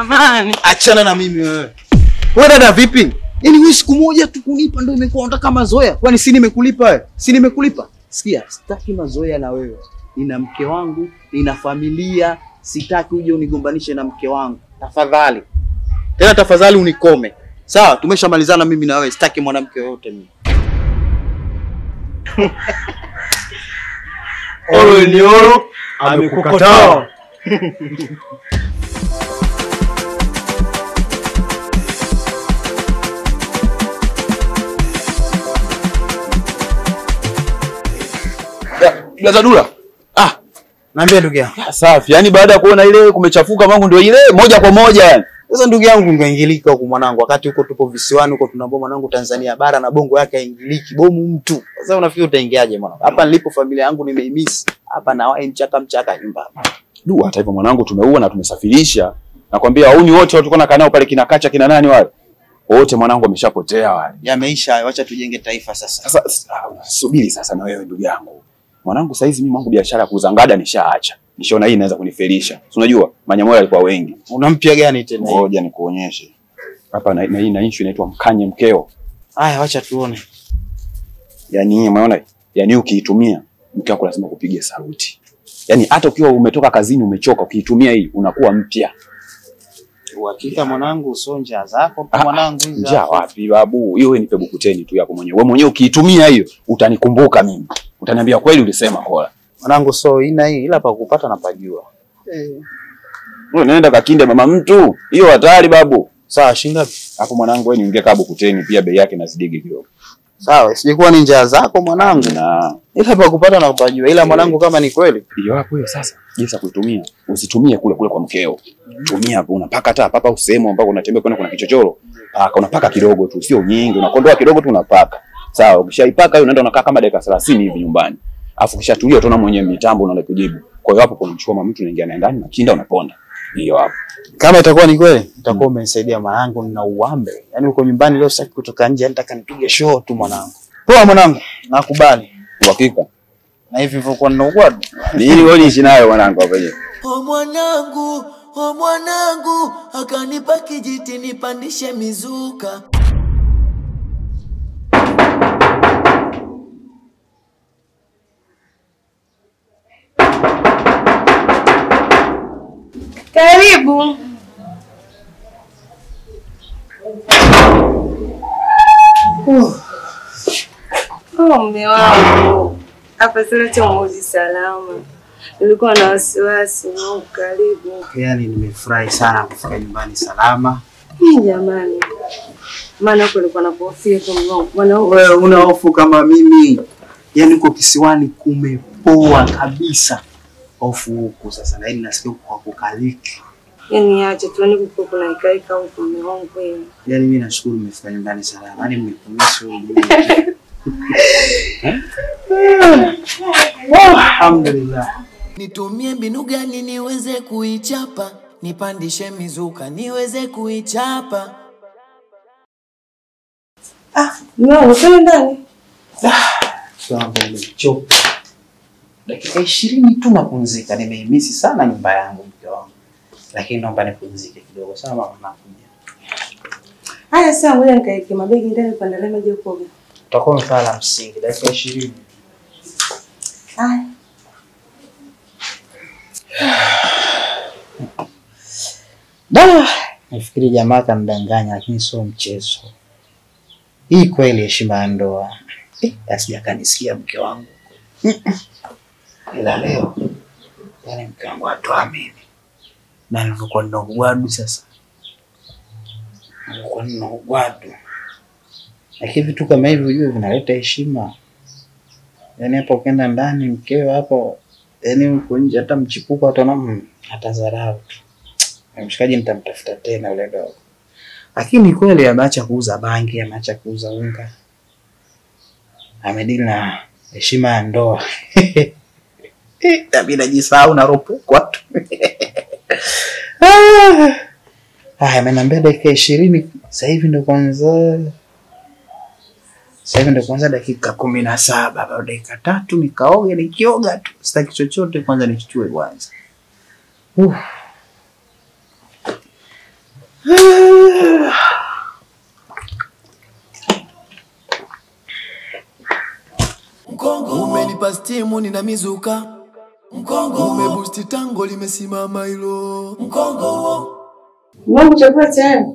Jamani. Achana na mimi wewe. Wewe dada vipi? Yaani wewe siku moja tu kunipa ndio imekuwa unataka mazoea. Kwani si nimekulipa wewe? Si nimekulipa? Sikia, sitaki mazoea na wewe. Nina mke wangu, nina familia, sitaki uje unigombanishe na mke wangu. Tafadhali. Tena tafadhali unikome. Sawa, tumeshamalizana mimi na wewe. Sitaki mwanamke yote mimi. Oro ni oro, amekukataa. Blaza Dula. Naambia ndugu yangu. Safi. Yaani baada ya kuona ile kumechafuka mangu ndio ile moja kwa moja yani. Sasa ndugu yangu ungeingilika huko mwanangu, wakati huko tupo visiwani huko tunaomba mwanangu Tanzania bara na bongo yake haingiliki bomu mtu. Sasa unafikiri utaingiaje mwanangu? Hapa nilipo familia yangu nimeimisi. Hapa na wae mchaka nyumba. Du, hata hivyo mwanangu tumeua na tumesafirisha. Nakwambia wauni wote tulikuwa nakaa nao pale kina Kacha kina nani wale. Wote mwanangu wameshapotea wale. Yameisha hayo, acha tujenge taifa sasa. Sasa subiri sasa na wewe ndugu yangu. Mwanangu saizi mimi wangu biashara ya kuuza ngada nishaacha. Nishaona hii inaweza kunifelisha. Unajua Manyamoyo alikuwa wengi. Unampia gani tena? Ngoja nikuonyeshe. Hapa na hii na issue inaitwa mkanye mkeo. Haya acha tuone. Yaani umeona? Yaani ukiitumia mke wako lazima kupige saluti. Yaani hata ukiwa umetoka kazini umechoka ukiitumia hii unakuwa mpya. Uhakika mwanangu usonja zako tu mwanangu hizo. Njaa wapi babu? Hiyo wewe nipe bukuteni tu yako mwenyewe. Wewe mwenyewe ukiitumia hiyo utanikumbuka mimi. Utaniambia kweli ulisema kola. Mwanangu so ina hii ila pa kupata na pajua. Wewe nenda kakinde mama mtu. Hiyo hatari babu. Sawa shingapi? Hapo mwanangu wewe niongee kabu kuteni pia bei yake nazidigi kidogo. Sawa, sijikuwa ni njaa zako mwanangu. Na ila pa kupata na kupajua. Ila mwanangu kama ni kweli. Hiyo hapo hiyo sasa. Jinsi ya kuitumia. Usitumie kule kwa mkeo. Tumia hapo unapaka hata hapa usemo ambao unatembea kwenda kuna kichochoro. Unapaka kidogo tu, sio nyingi. Unakondoa kidogo tu unapaka. Sawa, ukishaipaka hiyo unaenda unakaa kama dakika 30 hivi nyumbani. Alafu ukishatulia utaona mwenyewe mitambo unaenda kujibu. Kwa hiyo hapo kunamchukua mtu unaingia naye ndani na kinda unaponda. Hiyo hapo. Kama itakuwa ni kweli, itakuwa umenisaidia mwanangu na uambe. Yaani uko nyumbani leo sitaki kutoka nje, nataka nipige show tu mwanangu. Poa mwanangu, nakubali. Uhakika. Na hivi hivyo kwa ninaugwadu. Ni ili wewe niishi nayo mwanangu hapo je. O mwanangu, akanipa kijiti nipandishe mizuka. Karibu. Mume wangu. Hapa sasa tumuzi salama. Nilikuwa na wasiwasi, karibu. Yaani nimefurahi sana kufika nyumbani salama. Jamani. Maana kulikuwa na kofia kwa mwanangu. Wewe una hofu kama mimi. Yaani uko kisiwani kumepoa kabisa. Hofu huko sasa na hili nasikia kwa kukaliki. Yaani acha tu niko kuna ikaika huko mume wangu wewe. Yaani mimi nashukuru nimefika nyumbani salama. Yaani mmekumisi huyu. Alhamdulillah. Nitumie mbinu gani niweze kuichapa? Nipandishe mizuka niweze kuichapa. Mwanangu twende ndani. Sawa nimechoka. Dakika 20 tu napumzika. Nimeimisi sana nyumba yangu mke wangu. Lakini naomba nipumzike kidogo. Sawa mama nakuja. Haya sawa, ngoja nikaeke mabegi ndani kuandalia maji ya kuoga. Tutakuwa mfano la msingi dakika 20. Haya. Nafikiri jamaa kanidanganya lakini sio mchezo. Hii kweli heshima ya ndoa. Asija kanisikia mke wangu. Ila leo yani mke wangu atuamini. Na nilikuwa nina ugwadu sasa. Nilikuwa nina ugwadu. Lakini vitu kama hivi unajua vinaleta heshima. Yaani hapo ukienda ndani mkeo hapo yaani uko nje hata mchipuko ataona atadharau tu. Mshikaji nitamtafuta tena yule dogo. Lakini kweli ameacha kuuza bangi, ameacha kuuza unga. Amedili na heshima ya ndoa. Tabii najisahau na ropokwa tu. Amenambia dakika 20 sasa hivi ndo kwanza. Sasa hivi ndo kwanza dakika 17 bado dakika 3 nikaoge nikioga tu. Sitaki chochote kwanza nichukue kwanza. Mkongo umenipa stimu nina mizuka. Mkongo umebusti tango limesimama hilo. Mkongo Mungu chakula tayari.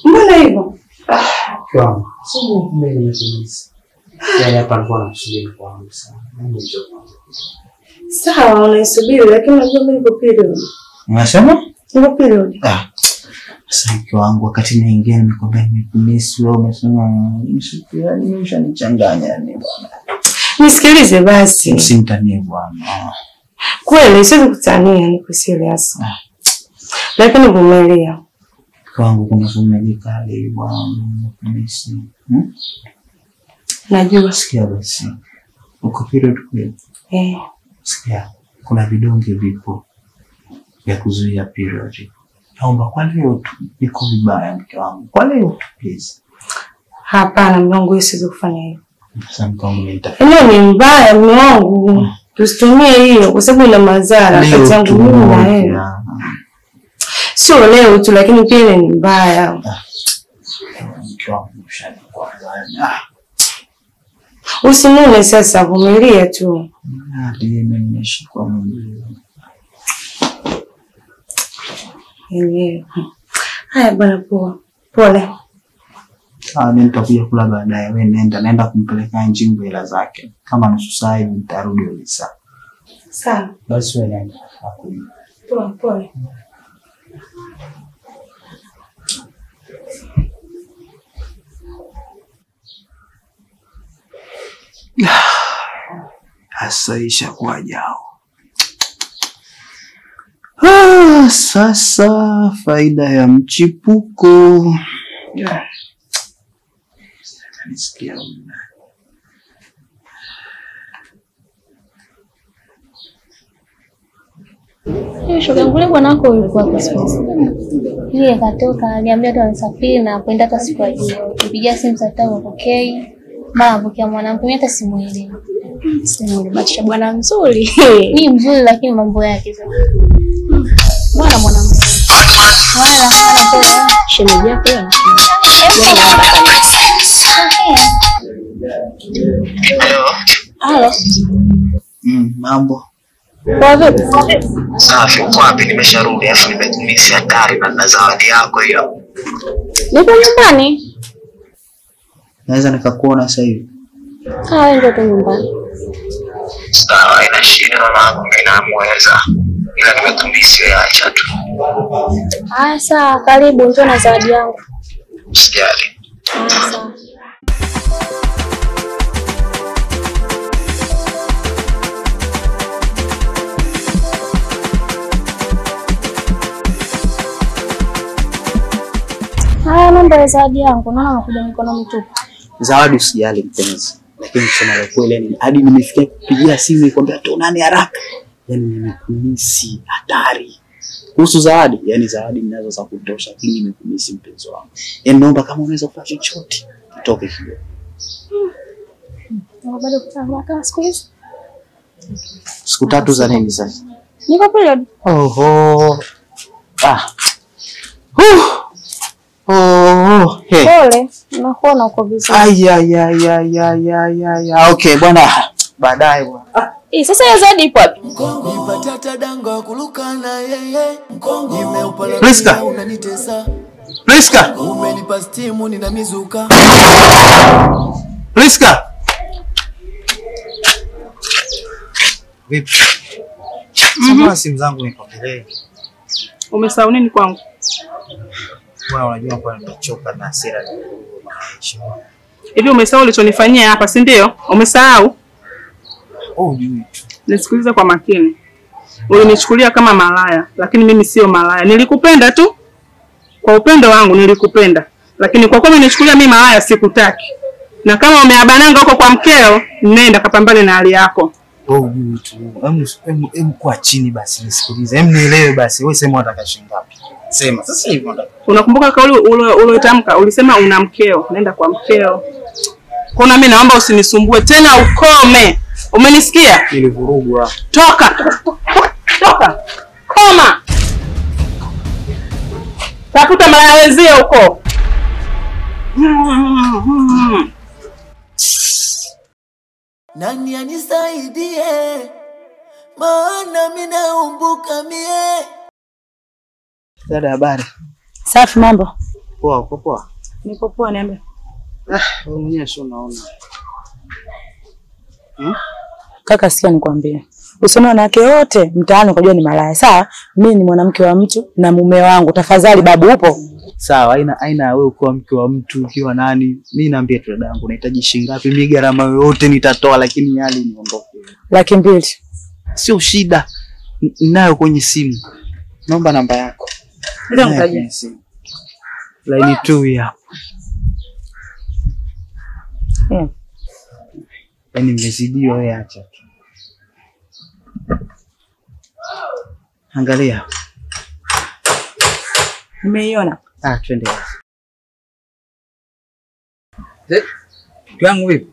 Mbona hivyo? Kwa sababu mimi nimesema. Yaani hapa nilikuwa nakusubiri kwa hamu sana. Sawa, unaisubiri lakini unajua mimi niko period. Unasema? Niko period. Sasa mke wangu wakati mwingine nimekwambia nimekumiss wewe umesema mshikiani nimeshanichanganya yani bwana. Nisikilize basi. Usimtanie bwana. Kweli siwezi kutania, niko serious. Lakini vumilia. Kwangu kuna vumilika leo bwana. Nimekumiss. Najua. Sikia basi. Uko period kweli? Sikia. Kuna vidonge vipo vya kuzuia period. Naomba kwa leo tu niko vibaya mke wangu. Kwa leo tu please. Hapana mume wangu, siwezi kufanya hivyo. Sasa mke wangu nitafuta. Hiyo ni mbaya mume wangu. Tusitumie hiyo kwa sababu ina madhara kati yangu mimi na wewe. Sio leo tu lakini pia ile ni mbaya. Mke wangu mshanikwa. Usinune sasa, vumilia tu. Ndiye nimeshikwa mwili. Haya bwana, poa. Pole. Mimi nitakuja kula baadaye. Wewe naenda kumpeleka Njingu hela zake. Kama nusu saa hivi nitarudi Ulisa. Sawa. Basi wewe nenda. Poa, pole. Asaisha kwa jao. Sasa faida ya mchipuko. Nisikia una. Shoga ngule bwanako yuko hapa sasa. Yeye katoka, aliambia tu anasafiri na kwenda hata siku hiyo. Nipigia simu saa 5 apokei. Mara apokea mwanamke mimi hata simuelewi. Simuelewi bwana mzuri. Ni mzuri lakini mambo yake sasa. Bwana mwanamke. Wala hana poa. Shemeji yako yeye. Halo. Mambo. Kwa vipi? Safi, uko wapi? Nimesharudi afu nimekumisi hatari na zawadi yako hiyo. Nipo nyumbani. Naweza nikakuona sasa hivi. Wewe ndio tu nyumbani. Sawa, ina shida mama, ninamweza. Ila nimekumisi wewe, acha tu. Sawa, karibu njoo na zawadi yangu. Usijali. Sawa. Mambo ya zawadi yangu, naona unakuja mikono mitupu. Zawadi usijali mpenzi. Lakini kusema la kweli yani hadi nimefikia kupigia simu nikwambia tuonane haraka. Yani nimekumisi hatari. Kuhusu zawadi, yani zawadi ninazo za kutosha lakini nimekumisi mpenzi wangu. Yani naomba kama unaweza kufanya chochote, toke kidogo. Bado kutaka kama siku hizi. Siku 3 za nini sasa? Niko period. Oho. Hey. Pole, nakuona uko vizuri. Okay bwana, baadaye bwana. Sasa ya zawadi ipo wapi? Nipatata dango kuluka na yeye. Nimeupala Priska. unanitesa. Priska. Umenipa stimu nina mizuka. Priska. Vipi? Sasa simu zangu nipokelee. Umesahau nini kwangu? Bwana unajua kwa nimechoka na hasira maisha. Hivi umesahau ulichonifanyia hapa, si ndio? Umesahau? Hujui tu. Nisikilize kwa makini. Ulinichukulia kama malaya, lakini mimi sio malaya. Nilikupenda tu. Kwa upendo wangu nilikupenda. Lakini kwa kuwa umenichukulia mimi malaya sikutaki. Na kama umeabananga huko kwa mkeo, nenda kapambane na hali yako. Hujui tu. Hem kwa chini basi nisikilize. Hem nielewe basi. Wewe sema unataka shilingi ngapi? Sema sasa hivi unataka. Unakumbuka kauli uliotamka? Ulisema una mkeo, nenda kwa mkeo. Kuna mimi naomba usinisumbue tena, ukome. Umenisikia? Nilivurugwa. Toka. Toka. Koma. Tafuta malaya wenzio huko. Nani anisaidie? Maana mimi naumbuka mie. Dada, habari? Safi, mambo? Poa, poa. Niko poa, niambie. Wewe mwenyewe sio unaona. Kaka, sikia nikwambie. Usione wanawake wote mtaani ukajua ni malaya. Sawa? Mimi ni mwanamke wa mtu na mume wangu. Tafadhali babu, upo? Sawa, aina wewe kuwa mke wa mtu ukiwa nani? Mimi naambia tu dada yangu nahitaji shilingi ngapi? Mimi gharama yoyote nitatoa, lakini hali niondoke. 200,000. Sio shida. Ninayo kwenye simu. Naomba namba yako. Ndio mtaji. Line 2 hapa. Yaani mmezidiwa, wewe acha tu. Angalia. Nimeiona. Twende. Kiwangu vipi?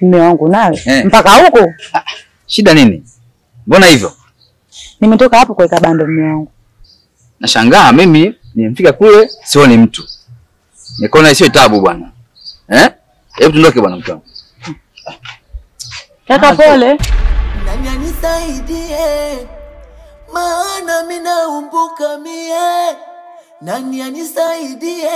Mume wangu nawe mpaka huko? Shida nini? Mbona hivyo? Nimetoka hapo kuweka bando mume wangu. Nashangaa mimi nimefika kule sioni mtu. Nikaona sio tabu bwana. Hebu tuondoke bwana mtu wangu. Kaka pole. Nani anisaidie? Maana mimi naumbuka mie. Nani anisaidie?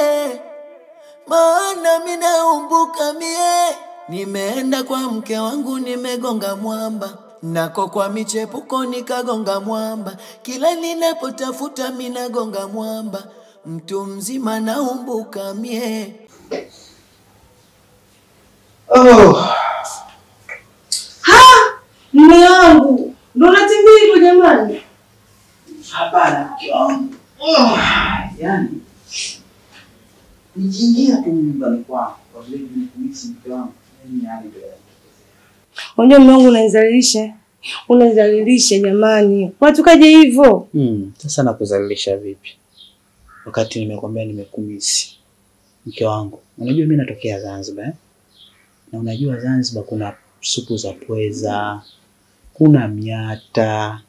Maana mimi naumbuka mie. Nimeenda kwa mke wangu nimegonga mwamba. Nako kwa michepuko nikagonga mwamba. Kila ninapotafuta mimi nagonga mwamba. Mtu mzima naumbuka mie. Mume wangu, ndo unatembea hivyo jamani? Hapana, mke wangu. Yaani nijiingia tu nyumbani kwangu kwa vile nimekumisi mke wangu. Yaani ndio. Unajua mume wangu unanizalilisha. Unanizalilisha jamani. Watu kaje hivyo? Sasa nakuzalilisha vipi? Wakati nimekwambia nimekumisi mke wangu. Unajua mimi natokea Zanzibar, na unajua Zanzibar kuna supu za pweza, kuna miata,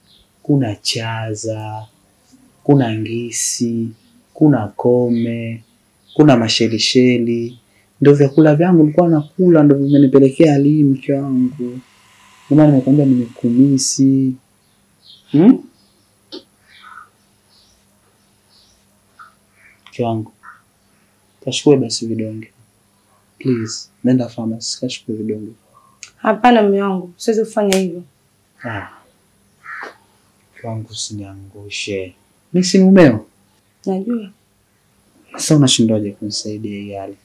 kuna chaza, kuna ngisi, kuna kome, kuna mashelisheli. Ndio vyakula vyangu nilikuwa nakula, ndio vimenipelekea hali mke wangu. Mama nimekwambia nimekumisi. Mke wangu, kachukue basi vidonge. Please, nenda pharmacy kachukue vidonge. Hapana mume wangu, siwezi kufanya hivyo. Mke wangu usiniangushe. Mimi si mumeo. Najua. Sasa unashindaje kunisaidia hii hali?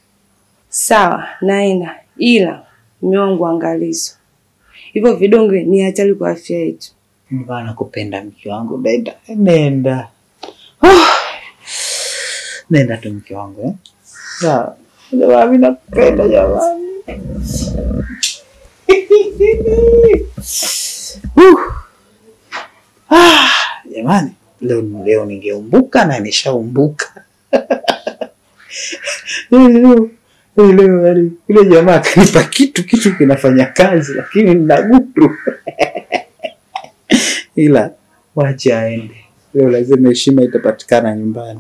Sawa, naenda. Ila mume wangu angalizo. Hivyo vidonge ni hatari kwa afya yetu. Mimi bana kupenda mke wangu, nenda. Nenda tu mke wangu, Sawa. Mimi nakupenda jamani. Jamani, leo ningeumbuka na nishaumbuka. Leo yule jamaa kanipa kitu kinafanya kazi, lakini nina gutu. Ila wacha aende. Leo lazima heshima itapatikana nyumbani.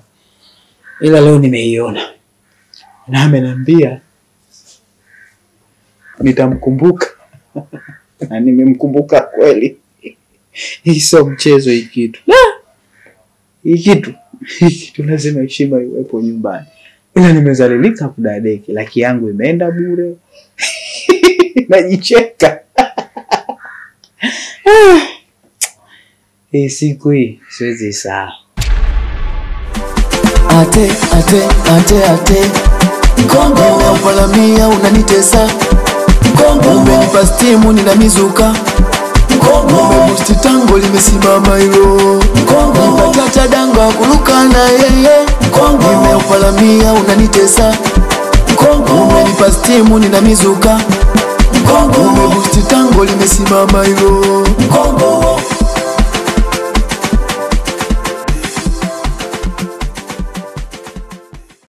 Ila leo nimeiona. Na ameniambia nitamkumbuka. Na nimemkumbuka kweli. Hii sio mchezo hii kitu. Hii kitu lazima heshima iwepo nyumbani. Ila nimezalilika kudadeki, laki yangu imeenda bure. Najicheka. Hii siku hii siwezi sahau. Ate Mkongo unapalamia unanitesa. Mkongo umenipa stimu ninamizuka. Mkongo umebusti tango limesimama hilo. Mkongo nipatata danga kuruka na yeye. Mkongo umeupalamia unanitesa. Mkongo umenipa stimu ninamizuka. Mkongo umebusti tango limesimama hilo. Mkongo